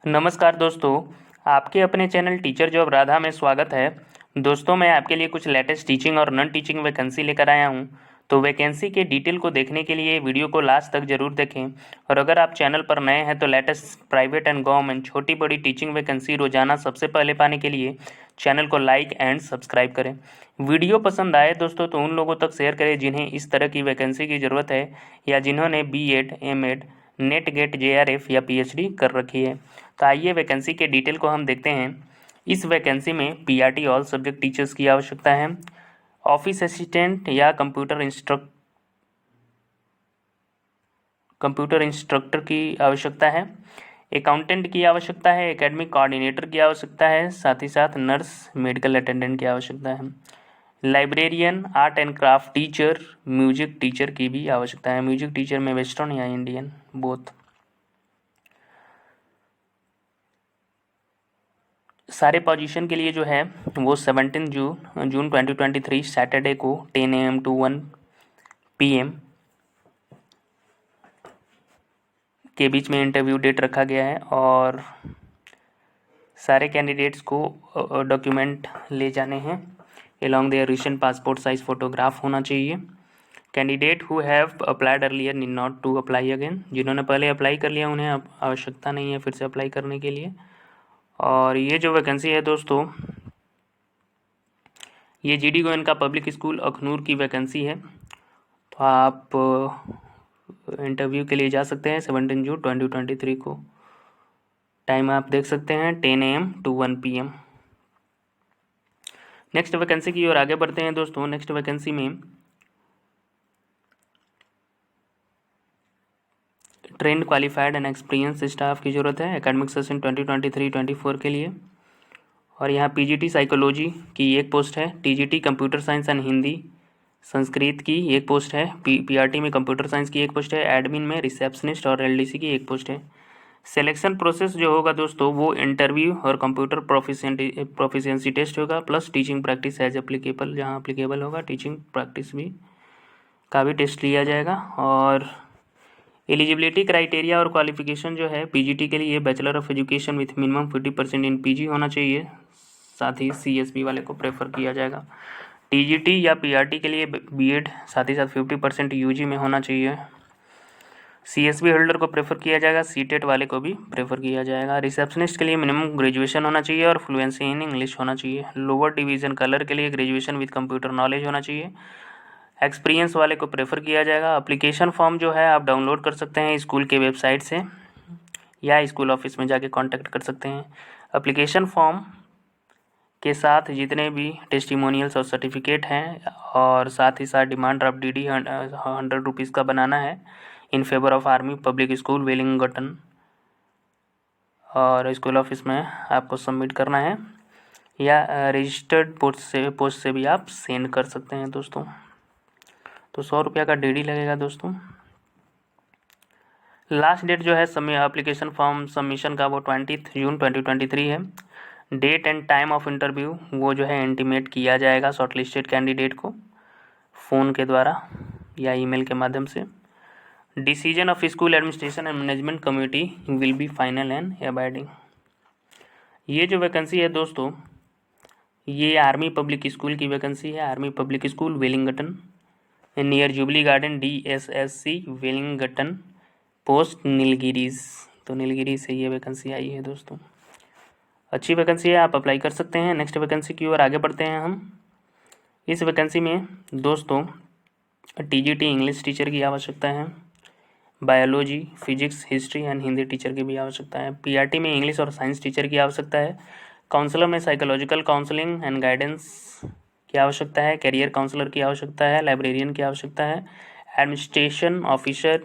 नमस्कार दोस्तों, आपके अपने चैनल टीचर जॉब राधा में स्वागत है। दोस्तों, मैं आपके लिए कुछ लेटेस्ट टीचिंग और नॉन टीचिंग वैकेंसी लेकर आया हूं। तो वैकेंसी के डिटेल को देखने के लिए वीडियो को लास्ट तक ज़रूर देखें। और अगर आप चैनल पर नए हैं तो लेटेस्ट प्राइवेट एंड गवर्नमेंट छोटी बड़ी टीचिंग वैकेंसी रोजाना सबसे पहले पाने के लिए चैनल को लाइक एंड सब्सक्राइब करें। वीडियो पसंद आए दोस्तों तो उन लोगों तक शेयर करें जिन्हें इस तरह की वैकेंसी की ज़रूरत है या जिन्होंने BEd, M.Ed, NET GATE JRF या PhD कर रखी है। तो आइए वैकेंसी के डिटेल को हम देखते हैं। इस वैकेंसी में PRT ऑल सब्जेक्ट टीचर्स की आवश्यकता है। ऑफिस असिस्टेंट या कंप्यूटर इंस्ट्रक्टर की आवश्यकता है। अकाउंटेंट की आवश्यकता है। एकेडमिक कोऑर्डिनेटर की आवश्यकता है। साथ ही साथ नर्स, मेडिकल अटेंडेंट की आवश्यकता है। Librarian, art and craft teacher, music teacher की भी आवश्यकता है। म्यूजिक टीचर में वेस्टर्न या इंडियन बोथ। सारे पोजीशन के लिए जो है वो 17 जून 2023 सैटरडे को 10 AM to 1 PM के बीच में इंटरव्यू डेट रखा गया है। और सारे कैंडिडेट्स को डॉक्यूमेंट ले जाने हैं। along their recent passport size photograph होना चाहिए। Candidate who have applied earlier need not to apply again. जिन्होंने पहले अप्लाई कर लिया उन्हें अब आवश्यकता नहीं है फिर से अप्लाई करने के लिए। और ये जो वैकेंसी है दोस्तों, ये GD Goenka public school Akhnoor की वैकेंसी है। तो आप इंटरव्यू के लिए जा सकते हैं 17 जून 2023 को। टाइम आप देख सकते हैं 10 AM to 1 PM। Next vacancy की ओर आगे बढ़ते हैं दोस्तों। नेक्स्ट वैकेंसी में trend qualified and experience staff की ज़रूरत है एकेडमिक सेशन 2023-24 के लिए। और यहाँ PGT साइकोलॉजी की एक पोस्ट है। TGT computer science and Hindi Sanskrit की एक पोस्ट है। PRT में कंप्यूटर साइंस की एक पोस्ट है। एडमिन में रिसेप्शनिस्ट और LDC की एक पोस्ट है। सिलेक्शन प्रोसेस जो होगा दोस्तों वो इंटरव्यू और कंप्यूटर प्रोफिशिएंसी टेस्ट होगा plus teaching practice as applicable, जहाँ एप्लीकेबल होगा टीचिंग प्रैक्टिस भी का भी टेस्ट लिया जाएगा। और एलिजिबिलिटी क्राइटेरिया और क्वालिफिकेशन जो है PGT के लिए bachelor of education with minimum 50% in PG होना चाहिए। साथ ही CSB वाले को प्रेफर किया जाएगा। TGT या PRT के लिए BEd साथ ही साथ 50% UG में होना चाहिए। CSB होल्डर को प्रेफर किया जाएगा। CTET वाले को भी प्रेफर किया जाएगा। रिसेप्शनिस्ट के लिए मिनिमम ग्रेजुएशन होना चाहिए और फ्लुएंसी इन इंग्लिश होना चाहिए। लोअर डिवीज़न कलर के लिए ग्रेजुएशन विथ कंप्यूटर नॉलेज होना चाहिए। एक्सपीरियंस वाले को प्रेफर किया जाएगा। अप्लीकेशन फॉर्म जो है आप डाउनलोड कर सकते हैं स्कूल के वेबसाइट से या स्कूल ऑफिस में जाके कांटेक्ट कर सकते हैं। अप्लीकेशन फॉर्म के साथ जितने भी टेस्टिमोनियल्स और सर्टिफिकेट हैं और साथ ही साथ डिमांड ड्राफ्ट DD 100 रुपीज़ का बनाना है in favour of army public school Wellington, और स्कूल ऑफिस में आपको सबमिट करना है या रजिस्टर्ड पोस्ट से भी आप सेंड कर सकते हैं दोस्तों। तो 100 रुपया का DD लगेगा दोस्तों। लास्ट डेट जो है एप्लीकेशन फॉर्म सबमिशन का वो 20 जून 2023 है। Date and time of interview वो जो है इंटीमेट किया जाएगा शॉर्टलिस्टेड कैंडिडेट को फ़ोन के द्वारा या ईमेल के माध्यम से। Decision of school administration and management committee will be final and abiding. ये जो वैकेंसी है दोस्तों ये आर्मी पब्लिक स्कूल की वैकेंसी है। Army public school Wellington near jubilee garden DSSC Wellington post Nilgiris. तो नीलगिरी से ये वैकेंसी आई है दोस्तों। अच्छी वैकेंसी है, आप अप्लाई कर सकते हैं। नेक्स्ट वैकेंसी की ओर आगे बढ़ते हैं हम। इस वैकेंसी में दोस्तों TGT इंग्लिश टीचर की आवश्यकता है। Biology, physics, history and Hindi teacher की भी आवश्यकता है। PRT में इंग्लिश और साइंस टीचर की आवश्यकता है। काउंसलर में साइकोलॉजिकल काउंसलिंग एंड गाइडेंस की आवश्यकता है। करियर काउंसलर की आवश्यकता है। लाइब्रेरियन की आवश्यकता है। एडमिनिस्ट्रेशन ऑफिसर,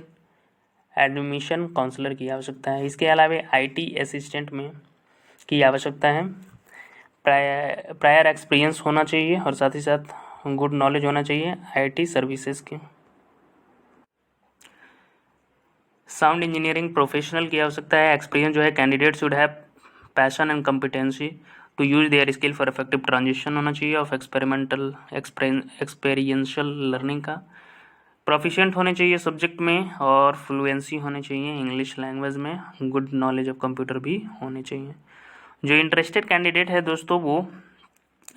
एडमिशन काउंसलर की आवश्यकता है। इसके अलावा IT असिस्टेंट में की आवश्यकता है। प्रायर एक्सपीरियंस होना चाहिए और साथ ही साथ गुड नॉलेज होना चाहिए IT सर्विसेज की। साउंड इंजीनियरिंग प्रोफेशनल की आवश्यकता है। एक्सपीरियंस जो है candidate should have passion and competency to use their skill for effective transition होना चाहिए ऑफ एक्सपेरिमेंशियल लर्निंग का। प्रोफिशिएंट होने चाहिए सब्जेक्ट में और फ्लुएंसी होने चाहिए इंग्लिश लैंग्वेज में, गुड नॉलेज ऑफ कंप्यूटर भी होने चाहिए। जो इंटरेस्टेड कैंडिडेट है दोस्तों वो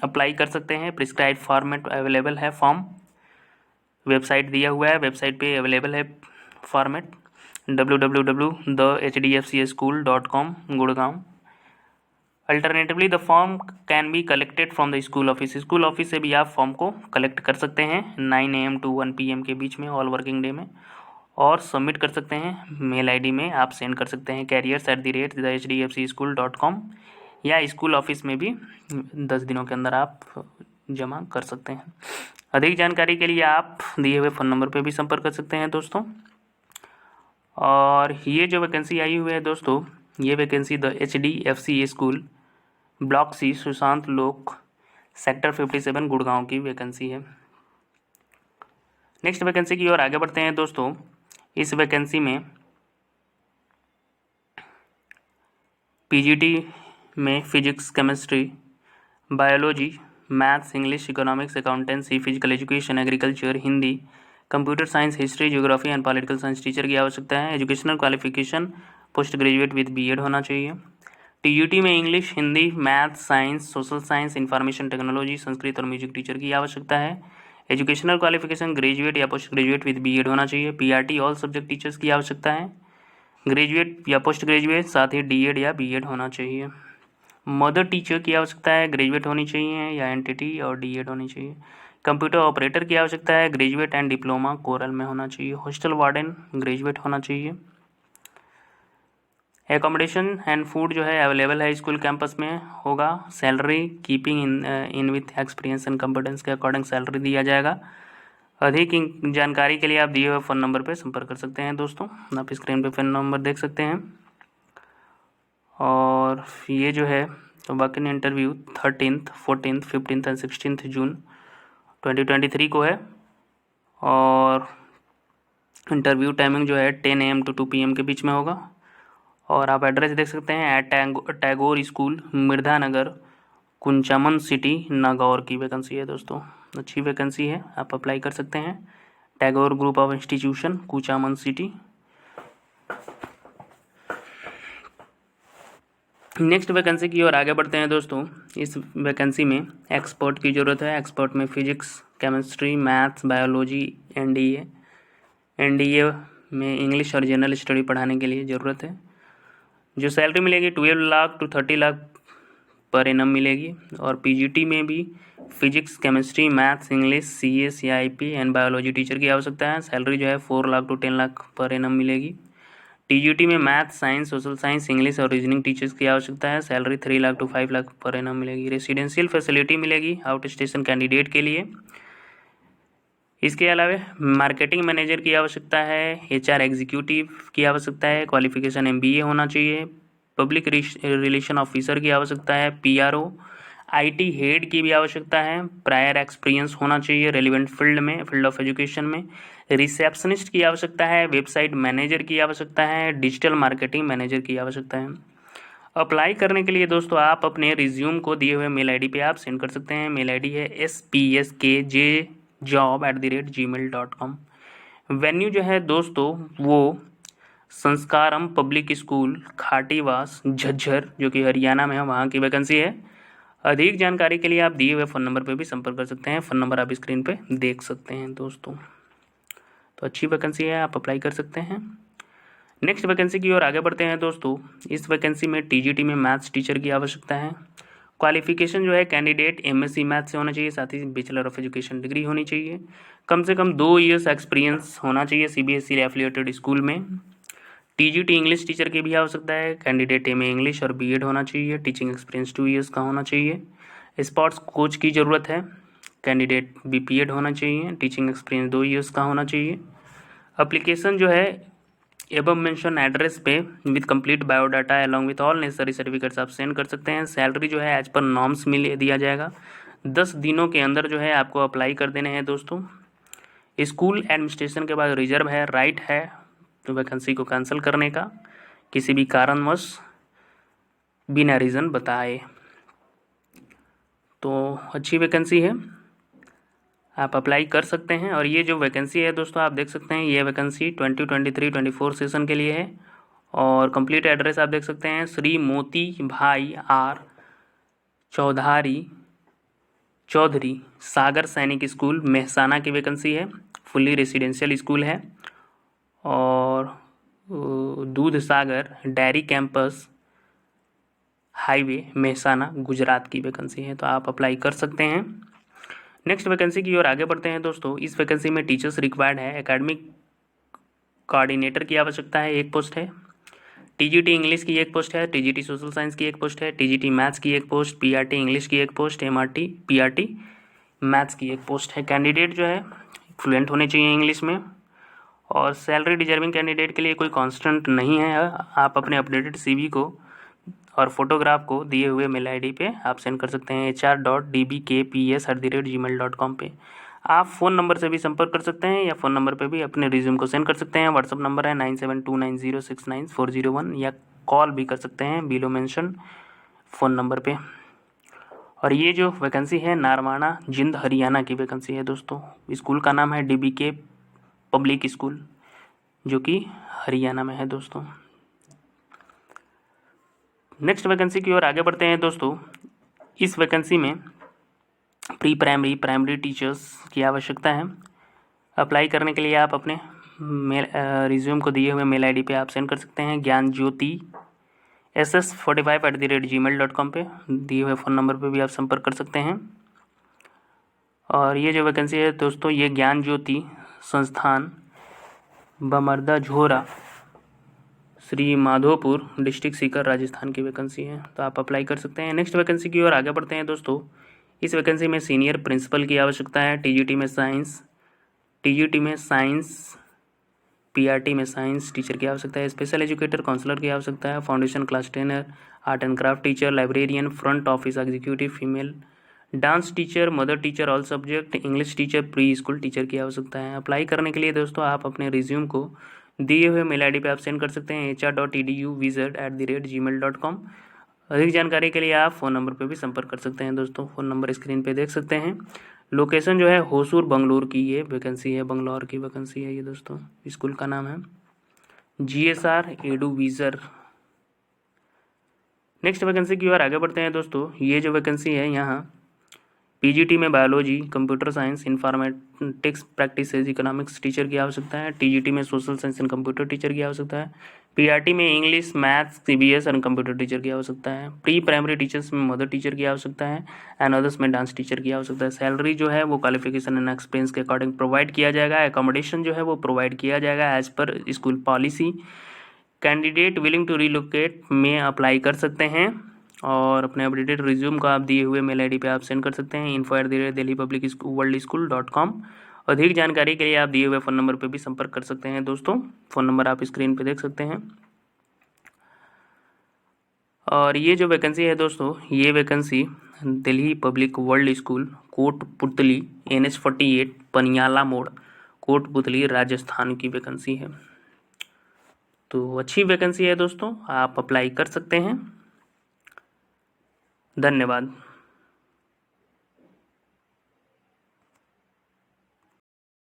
अप्लाई कर सकते हैं। प्रिस्क्राइब फॉर्मेट अवेलेबल है, फॉर्म वेबसाइट दिया हुआ है, वेबसाइट पे अवेलेबल है format www.hdfcschool.com Gurgaon. Alternatively the form can be collected from the school office, school office से भी आप फॉर्म को कलेक्ट कर सकते हैं 9 AM to 1 PM के बीच में ऑल वर्किंग डे में, और सबमिट कर सकते हैं मेल आईडी में आप सेंड कर सकते हैं careers@hdfcschool.com, या स्कूल ऑफिस में भी 10 दिनों के अंदर आप जमा कर सकते हैं। अधिक जानकारी के लिए आप दिए हुए फ़ोन नंबर पर भी संपर्क कर सकते हैं दोस्तों। और ये जो वैकेंसी आई हुई है दोस्तों, ये vacancy the HDFC school block C Sushant Lok sector 57 Gurgaon की वैकेंसी है। नेक्स्ट वैकेंसी की ओर आगे बढ़ते हैं दोस्तों। इस वैकेंसी में PGT में physics, chemistry, biology, maths, English, economics, accountancy, physical education, agriculture, Hindi, computer science, history, geography and political science teacher की आवश्यकता है। Educational qualification post graduate with BEd होना चाहिए। TUT में English, Hindi, math, science, social science, information technology, Sanskrit और music teacher की आवश्यकता है। एजुकेशनल क्वालिफिकेशन ग्रेजुएट या पोस्ट ग्रेजुएट विद BEd होना चाहिए। PRT ऑल सब्जेक्ट टीचर्स की आवश्यकता है, ग्रेजुएट या पोस्ट ग्रेजुएट, साथ ही DEd या BEd होना चाहिए। मदर टीचर की आवश्यकता है, ग्रेजुएट होनी चाहिए या NTT और DEd होनी चाहिए। कंप्यूटर ऑपरेटर की आवश्यकता है, ग्रेजुएट एंड डिप्लोमा कोरल में होना चाहिए। हॉस्टल वार्डन ग्रेजुएट होना चाहिए। एकोमोडेशन एंड फूड जो है अवेलेबल है स्कूल कैंपस में होगा। Salary keeping in with experience and competence के अकॉर्डिंग सैलरी दिया जाएगा। अधिक जानकारी के लिए आप दिए हुए फ़ोन नंबर पर संपर्क कर सकते हैं दोस्तों। आप स्क्रीन पे फ़ोन नंबर देख सकते हैं। और ये जो है तो walk in interview 13th, 14th, 15th and 16th जून 2023 को है। और इंटरव्यू टाइमिंग जो है 10 AM to 2 PM के बीच में होगा। और आप एड्रेस देख सकते हैं एट टैगोर स्कूल, मिर्धा नगर, कुंचामन सिटी, नागौर की वैकेंसी है दोस्तों। अच्छी वैकेंसी है, आप अप्लाई कर सकते हैं। Tagore group of institution, Kuchaman city. Next vacancy की ओर आगे बढ़ते हैं दोस्तों। इस वैकेंसी में एक्सपर्ट की ज़रूरत है। एक्सपर्ट में physics, chemistry, maths, biology, NDA में इंग्लिश और जनरल स्टडी पढ़ाने के लिए ज़रूरत है। जो सैलरी मिलेगी 12 lakh to 30 lakh per annum मिलेगी। और PGT में भी physics, chemistry, maths, English, CS या IP एंड बायोलॉजी टीचर की आवश्यकता है। सैलरी जो है 4 lakh to 10 lakh per annum मिलेगी। TGT में maths, science, social science, English और रीजनिंग टीचर्स की आवश्यकता है। Salary 3 lakh to 5 lakh per annum मिलेगी। रेसिडेंशियल फैसिलिटी मिलेगी आउट स्टेशन कैंडिडेट के लिए। इसके अलावा मार्केटिंग मैनेजर की आवश्यकता है, HR एग्जीक्यूटिव की आवश्यकता है, क्वालिफिकेशन MBA होना चाहिए, पब्लिक रिलेशन ऑफिसर की आवश्यकता है, PRO, IT हेड की भी आवश्यकता है, प्रायर एक्सपीरियंस होना चाहिए रेलिवेंट फील्ड में, फील्ड ऑफ एजुकेशन में, रिसेप्शनिस्ट की आवश्यकता है, वेबसाइट मैनेजर की आवश्यकता है, डिजिटल मार्केटिंग मैनेजर की आवश्यकता है। अप्लाई करने के लिए दोस्तों आप अपने रिज्यूम को दिए हुए मेल ID पे आप सेंड कर सकते हैं। मेल ID है spskjjob@gmail.com। वेन्यू जो है दोस्तों वो संस्कारम पब्लिक स्कूल, खाटीवास, झज्जर, जो कि हरियाणा में है, वहाँ की वैकेंसी है। अधिक जानकारी के लिए आप दिए हुए फ़ोन नंबर पर भी संपर्क कर सकते हैं। फ़ोन नंबर आप स्क्रीन पे देख सकते हैं दोस्तों। तो अच्छी वैकेंसी है, आप अप्लाई कर सकते हैं। नेक्स्ट वैकेंसी की ओर आगे बढ़ते हैं दोस्तों। इस वैकेंसी में TGT में मैथ्स टीचर की आवश्यकता है। क्वालिफिकेशन जो है कैंडिडेट MSc मैथ से होना चाहिए, साथ ही बैचलर ऑफ एजुकेशन डिग्री होनी चाहिए। कम से कम 2 ईयर्स एक्सपीरियंस होना चाहिए CBSE एफिलिएटेड स्कूल में। TGT इंग्लिश टीचर की भी आवश्यकता है। कैंडिडेट MA इंग्लिश और BEd होना चाहिए। टीचिंग एक्सपीरियंस 2 ईयर्स का होना चाहिए। स्पोर्ट्स कोच की ज़रूरत है। कैंडिडेट BPEd होना चाहिए। टीचिंग एक्सपीरियंस 2 ईयर्स का होना चाहिए। एप्लीकेशन जो है एबव मेंशन एड्रेस पे with complete biodata along with all necessary certificates आप सेंड कर सकते हैं। सैलरी जो है एज पर नॉर्म्स मिल दिया जाएगा। 10 दिनों के अंदर जो है आपको अप्लाई कर देने हैं दोस्तों। स्कूल एडमिनिस्ट्रेशन के बाद रिजर्व है, राइट है तो वैकेंसी को कैंसिल करने का, किसी भी कारणवश बिना रीज़न बताए। तो अच्छी वैकेंसी है। आप अप्लाई कर सकते हैं। और ये जो वैकेंसी है दोस्तों आप देख सकते हैं, ये वैकेंसी 2023-24 सेशन के लिए है। और कंप्लीट एड्रेस आप देख सकते हैं, श्री मोती भाई आर चौधरी सागर सैनिक स्कूल मेहसाना की वैकेंसी है। फुल्ली रेसिडेंशियल स्कूल है। और Dudh Sagar dairy campus highway Mehsana Gujarat की वैकेंसी है, तो आप अप्लाई कर सकते हैं। नेक्स्ट वैकेंसी की ओर आगे बढ़ते हैं दोस्तों। इस वैकेंसी में टीचर्स रिक्वायर्ड है। एकेडमिक कोऑर्डिनेटर की आवश्यकता है, एक पोस्ट है। टीजीटी इंग्लिश की एक पोस्ट है। टीजीटी सोशल साइंस की एक पोस्ट है। टीजीटी मैथ्स की एक पोस्ट। पीआरटी इंग्लिश की एक पोस्ट। एमआरटी पीआरटी मैथ्स की एक पोस्ट है। कैंडिडेट जो है फ्लुएंट होने चाहिए इंग्लिश में। और सैलरी डिजर्विंग कैंडिडेट के लिए कोई कांस्टेंट नहीं है। आप अपने अपडेटेड सीवी को और फोटोग्राफ को दिए हुए मेल आईडी पे आप सेंड कर सकते हैं hr.dbkps@gmail.com पे। आप फ़ोन नंबर से भी संपर्क कर सकते हैं या फ़ोन नंबर पे भी अपने रिज्यूम को सेंड कर सकते हैं। व्हाट्सअप नंबर है 9729069401 या कॉल भी कर सकते हैं बिलो मेंशन फ़ोन नंबर पे। और ये जो वैकेंसी है नारवाना जिंद हरियाणा की वैकेंसी है दोस्तों। स्कूल का नाम है DBK पब्लिक स्कूल, जो कि हरियाणा में है दोस्तों। नेक्स्ट वैकेंसी की ओर आगे बढ़ते हैं दोस्तों। इस वैकेंसी में प्री प्राइमरी टीचर्स की आवश्यकता है। अप्लाई करने के लिए आप अपने मेल रिज्यूम को दिए हुए मेल आईडी पे आप सेंड कर सकते हैं ज्ञानज्योति ss45@gmail.com पे। दिए हुए फ़ोन नंबर पे भी आप संपर्क कर सकते हैं। और ये जो वैकेंसी है दोस्तों, ये ज्ञान ज्योति संस्थान बमरदा झोरा श्री माधोपुर डिस्ट्रिक्ट सीकर राजस्थान की वैकेंसी है, तो आप अप्लाई कर सकते हैं। नेक्स्ट वैकेंसी की ओर आगे बढ़ते हैं दोस्तों। इस वैकेंसी में सीनियर प्रिंसिपल की आवश्यकता है। टीजीटी में साइंस पीआरटी में साइंस टीचर की आवश्यकता है। स्पेशल एजुकेटर काउंसलर की आवश्यकता है। Foundation class trainer, art and craft teacher, librarian, front office executive female, dance teacher, mother teacher all subject, English teacher, pre school teacher की आवश्यकता है। अप्लाई करने के लिए दोस्तों आप अपने रिज्यूम को दिए हुए मेल आईडी पे आप सेंड कर सकते हैं hr.eduvizard@gmail.com। अधिक जानकारी के लिए आप फ़ोन नंबर पे भी संपर्क कर सकते हैं दोस्तों। फ़ोन नंबर स्क्रीन पे देख सकते हैं। लोकेशन जो है होसूर बंगलोर की ये वैकेंसी है, बंगलौर की वैकेंसी है ये दोस्तों। स्कूल का नाम है GSR एडुविज़र। नेक्स्ट वैकेंसी की ओर आगे बढ़ते हैं दोस्तों। ये जो वैकेंसी है यहाँ पीजीटी में biology, computer science, informatics practices, economics teacher की आवश्यकता है। टीजीटी में social science and computer teacher की आवश्यकता है। पीआरटी में English, maths, CBS and computer teacher की आवश्यकता है। प्री प्राइमरी टीचर्स में मदर टीचर की आवश्यकता है। एंड अदर्स में डांस टीचर की आवश्यकता है। सैलरी जो है वो क्वालिफिकेशन एंड एक्सपीरियंस के अकॉर्डिंग प्रोवाइड किया जाएगा। एकोमोडेशन जो है वो प्रोवाइड किया जाएगा as per school policy. Candidate willing to relocate में अप्लाई कर सकते हैं। और अपने अपडेटेड रिज्यूम को आप दिए हुए मेल आईडी पे आप सेंड कर सकते हैं info@delhipublicworldschool.com। अधिक जानकारी के लिए आप दिए हुए फ़ोन नंबर पे भी संपर्क कर सकते हैं दोस्तों। फ़ोन नंबर आप स्क्रीन पे देख सकते हैं। और ये जो वैकेंसी है दोस्तों, ये vacancy Delhi public world school Kotputli NH48 Paniala मोड़ कोटपुतली राजस्थान की वैकेंसी है। तो अच्छी वैकेंसी है दोस्तों, आप अप्लाई कर सकते हैं। धन्यवाद।